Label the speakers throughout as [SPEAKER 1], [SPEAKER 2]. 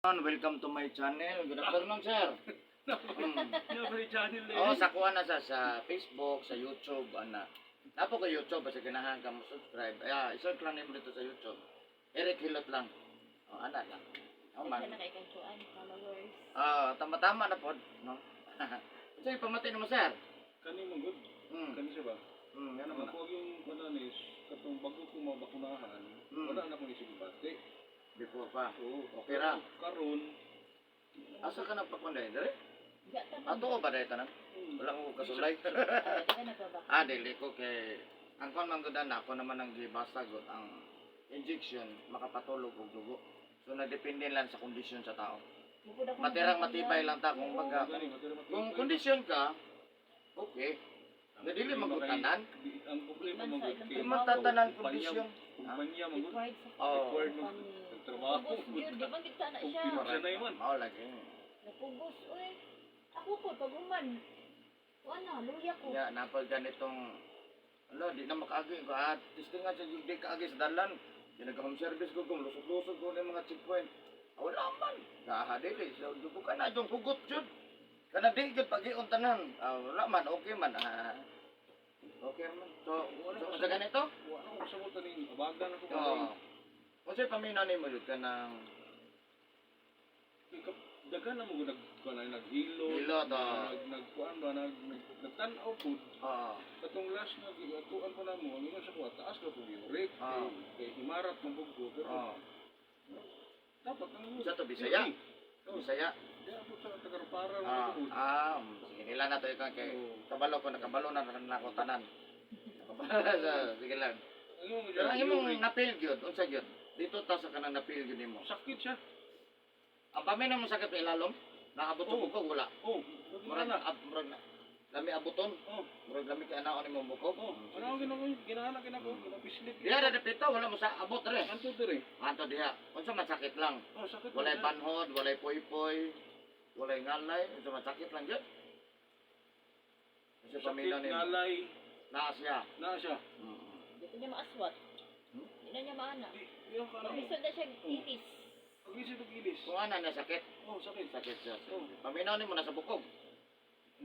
[SPEAKER 1] Welcome to my channel. Good afternoon, sir.
[SPEAKER 2] Every channel
[SPEAKER 1] Oh, sa kuha na sa Facebook, sa YouTube, ana. Napo ko YouTube basta ganahan ka mo subscribe. I-search lang nimo dito sa YouTube. Eric Hilot lang. Oh, ana lang. Oh, man.
[SPEAKER 3] Sa nakaikantuan, followers.
[SPEAKER 1] Tama-tama na po, no? So, pamatin mo, sir.
[SPEAKER 2] Kani mo good. Kani siya ba?
[SPEAKER 1] Yan naman.
[SPEAKER 2] Ako yung mananis, katong bago ko mabakunahan, wala na akong isip bate.
[SPEAKER 1] Before pa.
[SPEAKER 2] Oo.
[SPEAKER 1] Okay ra.
[SPEAKER 2] Karon,
[SPEAKER 1] Asa ka na pakunday, dire?
[SPEAKER 3] Gata
[SPEAKER 1] Ato ko ba dahil tanan? Wala ko kasulay.
[SPEAKER 3] Di ka nagbabaka.
[SPEAKER 1] Dili ko kay ang kon man gud ako naman ang gibasa gud ang injection makapatulog og dugo. So nagdepende lang sa kondisyon sa tao. Matirang matibay lang ta kung baga. Kung kondisyon ka, okay. Na dili magutanan,
[SPEAKER 2] ang problema mo good
[SPEAKER 1] di matatanan kondisyon.
[SPEAKER 2] kumpanya mo good.
[SPEAKER 3] Required sa
[SPEAKER 1] Oh,
[SPEAKER 2] Required mo trabaho.
[SPEAKER 3] Pugos yun, di ba kita na siya?
[SPEAKER 2] Siya na yun.
[SPEAKER 1] mao lagi.
[SPEAKER 3] Napugos, uy. Ako po, pag uman. Wala, luya ko.
[SPEAKER 1] Ya napal ganitong di na makaagi ko testing nga sa di kaagi sa dalan. Ginagahom service ko kung lusot-lusot ko ng mga checkpoint. Wala man. Dili. So dugo ka na yung hugot jud. Kana di gud pag-ion tanan. Wala man, okay man. Okay man. So sa ganito?
[SPEAKER 2] Wala ko sa mo taning abagan ako
[SPEAKER 1] Oo. Kung sa'yo paminaw ni mo yun ka ng
[SPEAKER 2] dagan na mo naghilo.
[SPEAKER 1] Hilo, to.
[SPEAKER 2] Nagkuan ba nagtanaw pud. Katong last na gatuan pa na mo, ano sa kuha, taas na po yung rate, kay himarat ng buggo, pero dapat ang
[SPEAKER 1] Sa to, Bisaya? Bisaya?
[SPEAKER 2] Kaya po sa tagarapara na buggo.
[SPEAKER 1] Sige, nila na to ikaw kay kabalo ko, nakabalo na ako tanan. Sige lang. Pero ang imong napil gyud, unsa gyud? Dito ta sa kanang napil gyud nimo.
[SPEAKER 2] Sakit siya.
[SPEAKER 1] Ang paminaw mo sakit ilalom? Naabot sa bukog wala.
[SPEAKER 2] Murag na.
[SPEAKER 1] Murag na. Lami abuton. Murag lami kay anaon nimo bukog.
[SPEAKER 2] Ano ang ginahanak ko, ginapislit.
[SPEAKER 1] Diha na depito, wala mo sa abot re.
[SPEAKER 2] Anto dire.
[SPEAKER 1] Anto diha. Unsa masakit lang.
[SPEAKER 2] Sakit.
[SPEAKER 1] Walay panhod, walay poy-poy, walay ngalay, unsa masakit lang gyud. Kasi paminaw
[SPEAKER 2] Sakit,
[SPEAKER 1] nimo.
[SPEAKER 2] ngalay,
[SPEAKER 1] Naa siya.
[SPEAKER 2] na siya.
[SPEAKER 3] Dito niya maaswat. Hindi na niya maana.
[SPEAKER 2] Yung ka na.
[SPEAKER 3] Pag-isod na siya itis.
[SPEAKER 2] Pag-isip ng ilis.
[SPEAKER 1] Kung ana na sakit.
[SPEAKER 2] Sakit.
[SPEAKER 1] Sakit siya. Paminaw nimo nasa bukog.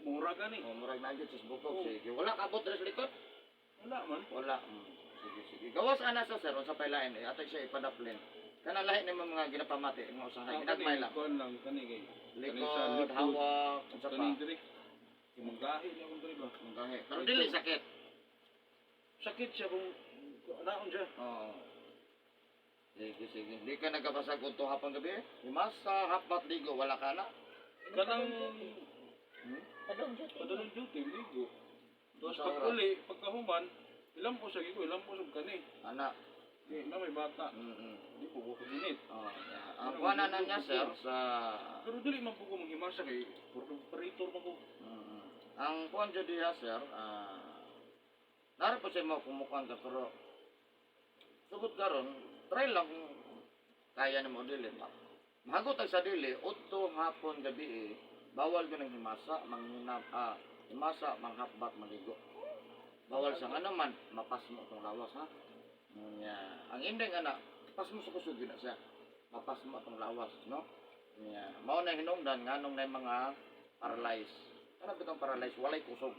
[SPEAKER 2] Mura gani.
[SPEAKER 1] Murag na gyud sa bukog. Sige, wala ka abot sa likod.
[SPEAKER 2] Wala man.
[SPEAKER 1] Wala. Sige. Gawas ana sa sir, unsa pay lain atay siya ipadaplin. Kana lahi nimo mga ginapamati nga usahay. Ginagmay lang.
[SPEAKER 2] Kuan lang kani kay.
[SPEAKER 1] Likod, hawak, unsa pa.
[SPEAKER 2] Kani dire. Imanggahi na kung dire ba.
[SPEAKER 1] Manggahi. Pero dili sakit.
[SPEAKER 2] Sakit siya kung naon siya.
[SPEAKER 1] Oo. Sige. Di ka nagkabasag kung hapon gabi? Limas sa hapat ligo, wala ka na?
[SPEAKER 2] Kanang
[SPEAKER 3] Padong duty.
[SPEAKER 2] padulong duty ligo. Tapos
[SPEAKER 1] Sa
[SPEAKER 2] pag
[SPEAKER 1] oras.
[SPEAKER 2] uli, pagkahuman, ilang po sa gigo, ilang po sa kani.
[SPEAKER 1] Anak.
[SPEAKER 2] Na may bata. Di po ko minit.
[SPEAKER 1] Ang kuhanan na niya sir sa...
[SPEAKER 2] Pero dili man po ko manghimasa kay operator man ko.
[SPEAKER 1] Ang kuhan dyan diya sir, nara po siya mo kumukuhan ka pero sugod karon try lang kung kaya ni mo dili. Mahagot ang sa dili, utto hapon gabi bawal ko ng himasa, himasa, manghapbat, maligo. Bawal sa ano man, mapas mo itong lawas ha. Ang ending ana, pas mo sa kusog na siya. Mapas mo itong lawas, no? Mao na hinungdan nganong na mga paralyzed. Ano bitong paralyzed? Walay kusog.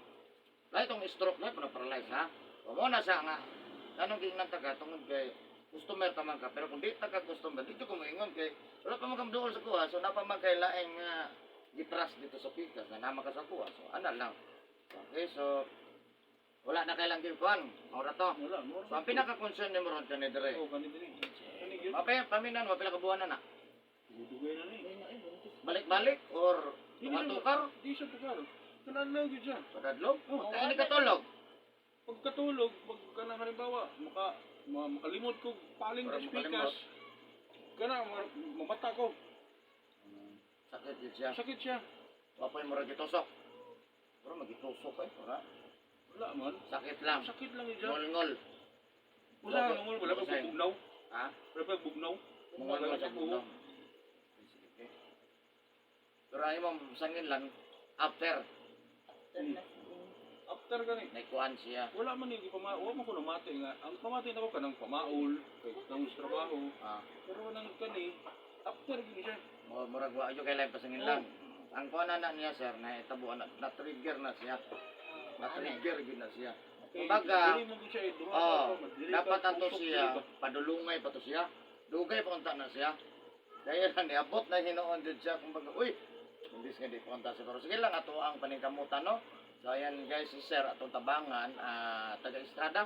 [SPEAKER 1] Lahat itong stroke na ito paralyzed ha. Mao na siya nga. Anong gingnan taga tungod kay customer taman ka, pero kung di taga customer, dito ko maingon kay wala pa magkamduol sa kuha, so napa man kay laing gitras dito sa pikas na nama ka sa kuha. So ana lang. Okay, so wala na kailang gikuan. Ora to.
[SPEAKER 2] Wala,
[SPEAKER 1] So ang pinaka-concern ni mo ron kani dire.
[SPEAKER 2] kani dire. Kani gyud.
[SPEAKER 1] Paminan mo pila ka buwan na na.
[SPEAKER 2] Dugay na ni.
[SPEAKER 1] Balik-balik or tukar
[SPEAKER 2] Di siya tukar. Kanan lang gyud siya.
[SPEAKER 1] padadlog.
[SPEAKER 2] Oo,
[SPEAKER 1] Kaya ni katulog.
[SPEAKER 2] Pagkatulog, pag kana halimbawa, makalimot ko paling
[SPEAKER 1] Para
[SPEAKER 2] sa
[SPEAKER 1] makalimot.
[SPEAKER 2] speakers. Kana mamata ko.
[SPEAKER 1] Sakit yun siya.
[SPEAKER 2] Sakit siya.
[SPEAKER 1] Wapoy mo rin gitusok. Pero magitusok ora.
[SPEAKER 2] Wala man.
[SPEAKER 1] Sakit lang.
[SPEAKER 2] Sakit lang yun siya.
[SPEAKER 1] Ngol-ngol.
[SPEAKER 2] Wala ngol, wala pa bugnaw.
[SPEAKER 1] Ha?
[SPEAKER 2] Wala pa bugnaw.
[SPEAKER 1] Ngol-ngol sa bundong. Pero ay mo sangin lang after
[SPEAKER 2] After gani.
[SPEAKER 1] naikuan siya.
[SPEAKER 2] Wala man yung wala man ko namati nga. Ang pamati na ko kanang pamaol, kay nang trabaho. Pero nang kani, after gini siya.
[SPEAKER 1] murag wa ayo kay live pasangin lang. Ang kuan na niya sir na itabuan na trigger na siya. Na trigger gid na siya. Kumbaga, dapat ato siya padulungay pa to siya. Dugay pa unta na siya. Dahil na niabot na hinoon jud siya kumbaga, uy, hindi nga di punta siya. Pero sige lang ato ang paningkamutan no. So ayan guys, si Sir atong tabangan, taga Estrada.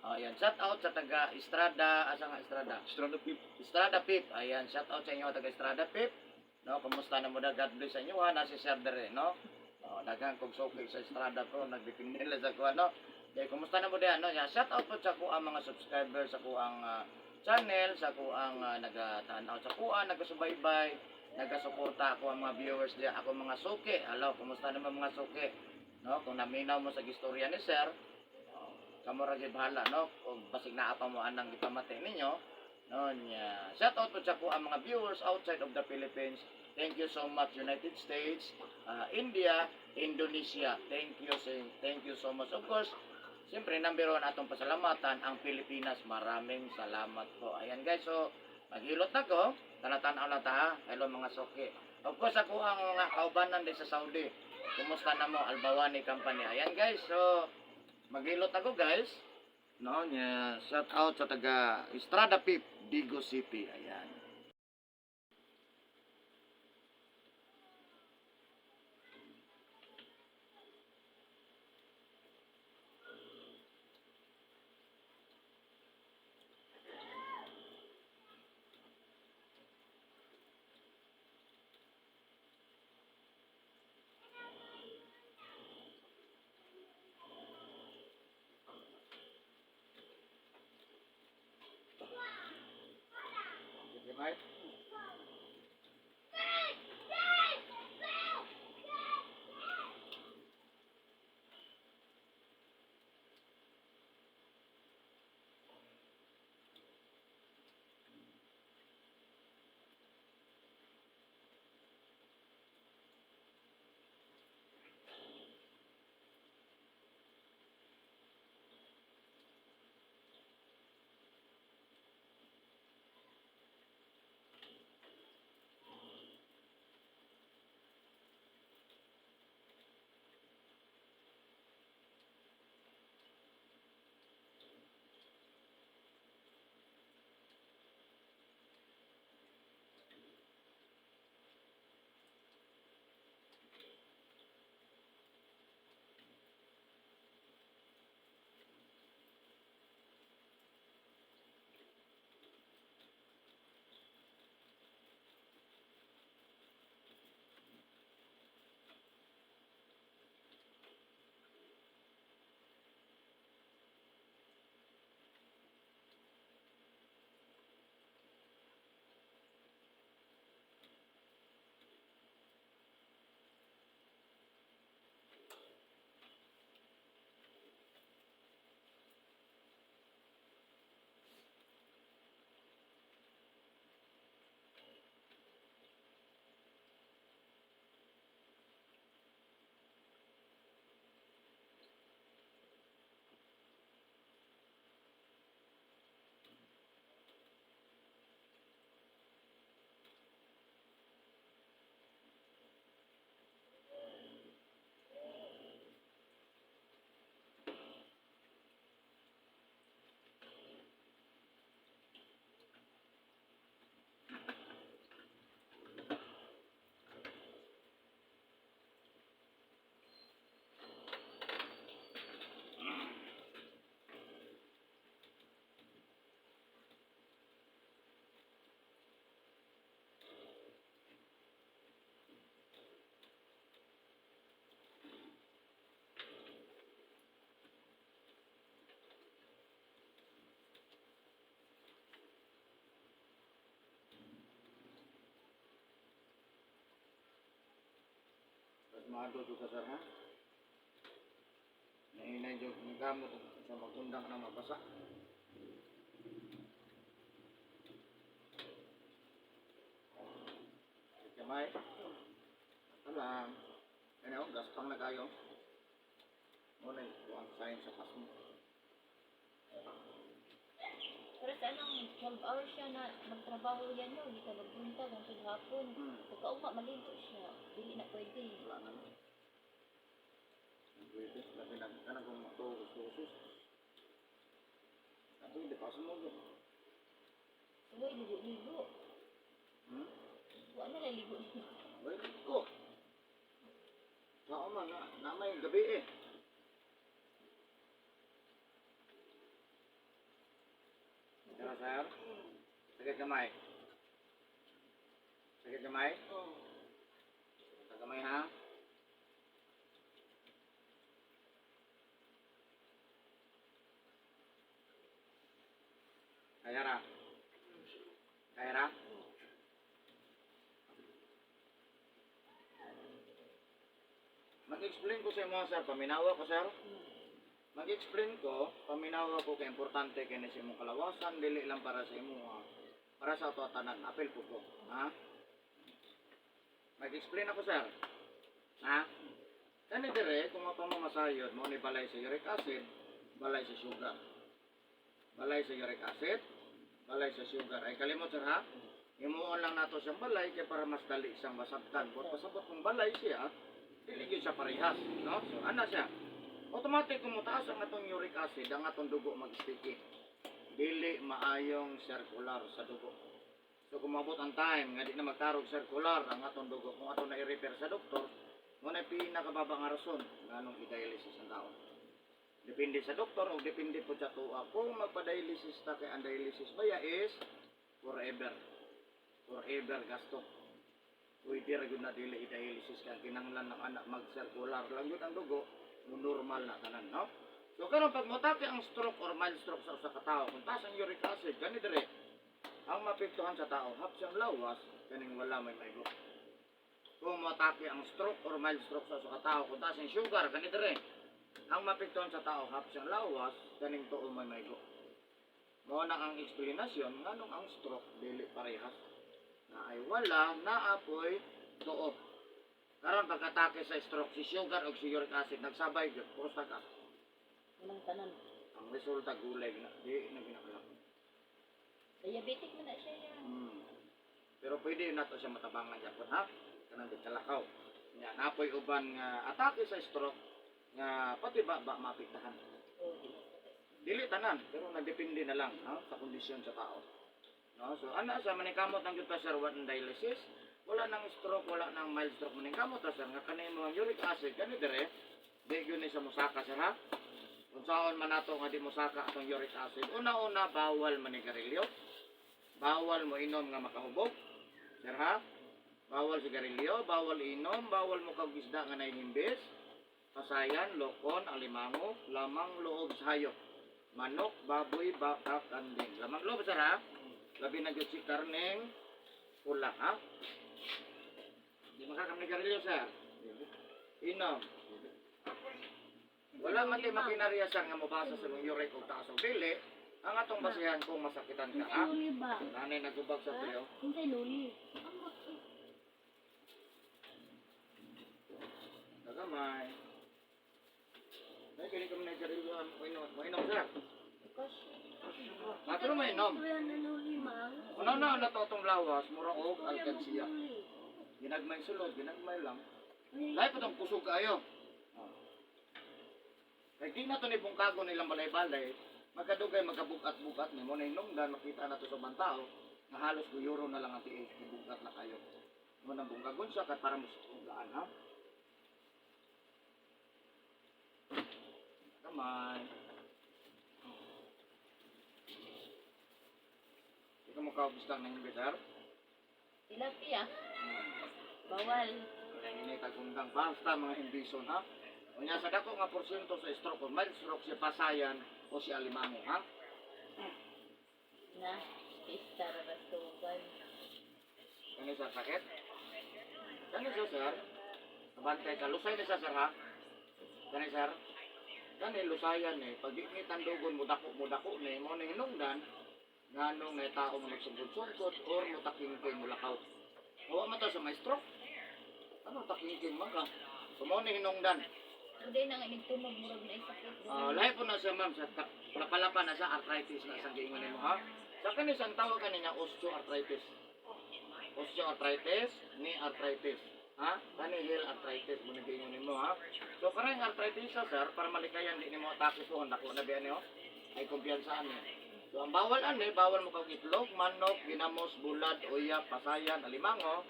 [SPEAKER 1] Ayan, shout out sa taga Estrada, asa nga Estrada?
[SPEAKER 2] Estrada Pip.
[SPEAKER 1] Estrada Pip. Ayan, shout out sa inyo taga Estrada Pip. No, kumusta na mo da? God bless sa inyo ha, na si Sir dere, no? Daghang kog sokay sa Estrada ko, nagbitin nila sa kuha, no? Kaya kumusta na mo diyan, no? Shout out po sa ko ang mga subscribers sa ko ang channel, sa ko ang nagatanaw sa kuha, nagasubaybay, nagasuporta ako ang mga viewers diya, ako mga suki. Hello, kumusta naman mga suki? No, kung naminaw mo sa istorya ni Sir, kamo ra gyud bahala, no? Kung basig naa pa mo anang ipamati ninyo, no nya. Shout out po sa ko ang mga viewers outside of the Philippines. Thank you so much United States, India, Indonesia. Thank you so much. Of course, siyempre number one atong pasalamatan ang Pilipinas. Maraming salamat po. Ayan guys, so maghilot na ko. Tanatan-aw na ta. Hello mga soke. Of course ako ang mga kaubanan din sa Saudi. Kumusta na mo Albawani Company. Ayan guys, so maghilot ako guys. No, nya shout out sa taga Estrada Pip, Digo City. Ayan. Okay, Mike? Mado to kasar ha. Nainay jud ng gamot sa magundang na mabasa. Kamay. Alam. Ano, gaspang na kayo. Muna ang sign sa pasmo.
[SPEAKER 3] Pero sa anong 12 hours siya na magtrabaho yan no, hindi ka magbuntag hanggang hapon. Pagkaugma, maligo siya. Dili na pwede.
[SPEAKER 1] Wala naman. Pwede, labi na kanang kung matuos-tuos. Ako hindi pa sumugod.
[SPEAKER 3] Uy, ligo-ligo. Wala na ligo.
[SPEAKER 1] Wait ko. Saan man, na may gabi eh. Tara, sir. Sakit kamay. Sakit kamay? Sa kamay, ha? Kaya ra? Kaya ra? Mag-explain ko sa inyo, sir. Paminawa ko, sir. Mag-explain ko, paminawa ko kay importante kay sa imong kalawasan, dili lang para sa imo, para sa ato tanan. Apel po ko. Ha? Mag-explain ako, sir. Ha? Kani dire, kung mapamamasayod mo ni balay sa uric acid, balay sa sugar. Balay sa uric acid, balay sa sugar. Ay kalimot, sir, ha? Imuon lang nato siyang balay kay para mas dali siyang masabtan. Kung pasabot kung balay siya, dili gyud siya parehas, no? So ana siya. Automatic kung mataas ang atong uric acid, ang atong dugo mag-sticky. Dili maayong circular sa dugo. So kung mabot ang time nga di na magtarog circular ang atong dugo, kung ato na i-refer sa doktor, mo na pinakababa nga rason nganong i-dialysis ang tao. Depende sa doktor o depende po sa tuwa. Kung magpa-dialysis ta kay ang dialysis baya is forever. Forever gasto. Pwede ra gyud na dili i-dialysis kang kinahanglan ng anak mag-circular lang gyud ang dugo, normal na tanan, no? So karon pag motake ang stroke or mild stroke sa usa ka tawo, kung taas ang uric acid gani dire, ang mapektuhan sa tao hap siyang lawas kaning wala may maigo. Kung motake ang stroke or mild stroke sa usa ka tawo, kung taas ang sugar gani dire, ang mapektuhan sa tao hap siyang lawas kaning tuo may maigo. Mao na ang eksplanasyon nganong ang stroke dili parehas. Na ay wala naapoy tuo. Karon pagkatake sa stroke si sugar o si uric acid nagsabay gyud puro tagas.
[SPEAKER 3] Walang tanan.
[SPEAKER 1] Ang resulta gulay na di na ginakalak.
[SPEAKER 3] Diabetic mo na siya yan.
[SPEAKER 1] Pero pwede na to siya matabangan gyapon ha. Kanang kalakaw. Nya napoy uban nga atake sa stroke nga pati ba maapektahan. Dili tanan pero nagdepende na lang ha sa kondisyon sa tao. No, so ana sa manikamot ang gyud pa sir what dialysis. Wala nang stroke, wala nang mild stroke manikamot ta sir nga kanay mga uric acid kani dire di gyud ni sa musaka sir ha. Kung saan man nato nga di musaka atong uric acid, una-una bawal manigarilyo. Bawal mo inom nga makahubog. Sir ha? Bawal sigarilyo, bawal inom, bawal mo kag isda nga nahihimbis. Pasayan, lokon, alimango, lamang loob sa hayop. Manok, baboy, baka, kanding. Lamang loob sir ha? Labi na gyud si karneng pula ha? Di makakamigarilyo sir. Inom. Wala man tayo makinarya sir nga mabasa sa mga uric o taas o dili. Ang atong basihan kung masakitan ka ha?
[SPEAKER 3] Luli ba?
[SPEAKER 1] Nanay nagubag sa tuyo.
[SPEAKER 3] Hintay luli.
[SPEAKER 1] Nagamay. Ay, kini kami nagkarilyo mo inom sir. Pero may inom.
[SPEAKER 3] Kuya na luli, mang.
[SPEAKER 1] Ano na natotong lawas, mura og alkansiya. Ginagmay sulod, ginagmay lang. Lahi pa itong kusog kayo. Kaya di na ito ni bungkago nilang balay-balay, magkadugay magkabukat-bukat ni mo na hinungdan, makita na ito sa bantao, na halos guyuro na lang ang tiis, ibukat na kayo. Mo nang bungkagon siya, kat para masugaan ha. Kamay. Ito mo kaubistang ng bitar.
[SPEAKER 3] Tilapia. Bawal.
[SPEAKER 1] Kaya ini tagundang basta mga hindison ha. Unya sa dako nga porsyento sa stroke o mild stroke si pasayan o si alimango ha.
[SPEAKER 3] Na, istar rastugan.
[SPEAKER 1] Kani sa sakit? Kani sa sir? Abantay ka, lusay ni sa sir ha? Kani sir? Kani lusayan ni, pag ikitan dugon mo dako ni, mo na hinungdan, nganong na tao mo nagsugod-sugod or mo takingking mo lakaw. Huwag mo sa may stroke. Ano takingking man ka? So mo na hinungdan.
[SPEAKER 3] Hindi na nga nagtunog murag na isakit.
[SPEAKER 1] Lahi po na siya ma'am sa Lapalapan na siya, arthritis na isang giingon nimo ha. Sa kani isang tawag kaniya osteoarthritis. Osteoarthritis, knee arthritis. Ha? Kani heel arthritis mo giingon nimo ha. So karang arthritis sa sir para malikayan di nimo atake so dako na biyan niyo. Ay kumpiyansa ani. So ang bawal ani, bawal mo kag itlog, manok, ginamos, bulad, uyap, pasayan, alimango,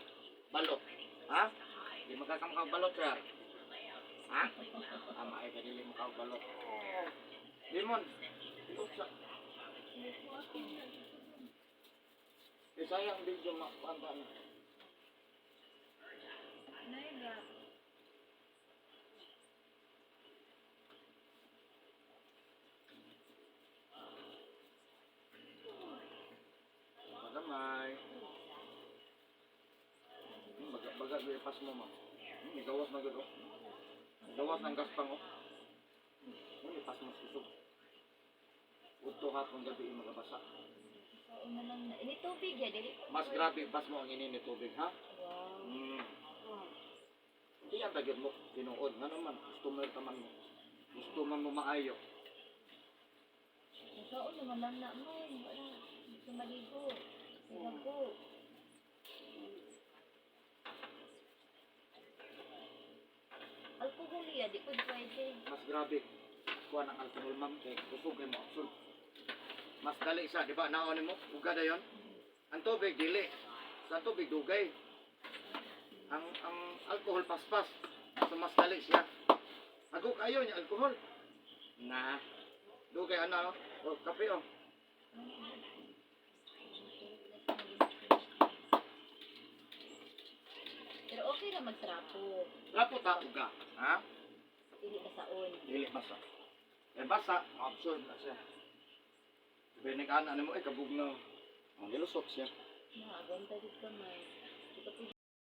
[SPEAKER 1] balot. Ha? Di makakam kag balot sir. Ha? Tama ay kadili mo kag balot. Limon. Usa. Sayang video makapanta na.
[SPEAKER 3] Naila.
[SPEAKER 1] Magamay. Baga pas mo ma. May gawas na gado. Gawas ng gaspang oh. May pas mo susog. Uto hapon gabi magabasa.
[SPEAKER 3] Oo na lang na. Ini tubig ya, dili.
[SPEAKER 1] Mas grabe pas mo ang ini ni tubig ha.
[SPEAKER 3] Wow.
[SPEAKER 1] Hindi ang tagid mo tinuod nga naman customer taman mo. Gusto man mo maayo.
[SPEAKER 3] Oo naman lang na mo. Wala. Gusto maligo. Ilago. Alcohol ya, di ko pwede.
[SPEAKER 1] Mas grabe. Kuha ng alcohol ma'am kay kusog kay mo absorb. Mas dali siya, di ba? Naonin mo, uga na yun. Ang tubig, dili. Sa tubig, dugay. Ang alcohol, paspas. So, mas dali siya. Ako kayo niya, alcohol. Na. Dugay, ano, o, kape, o.
[SPEAKER 3] Pero okay na magtrapo.
[SPEAKER 1] Lapo ta, uga. Ha?
[SPEAKER 3] Dili na saon.
[SPEAKER 1] Dili basa. Eh, basa, absorb na siya. Binig ana mo, kabug na. Ang ilusot siya.
[SPEAKER 3] Na, agwanta din kamay. Ito po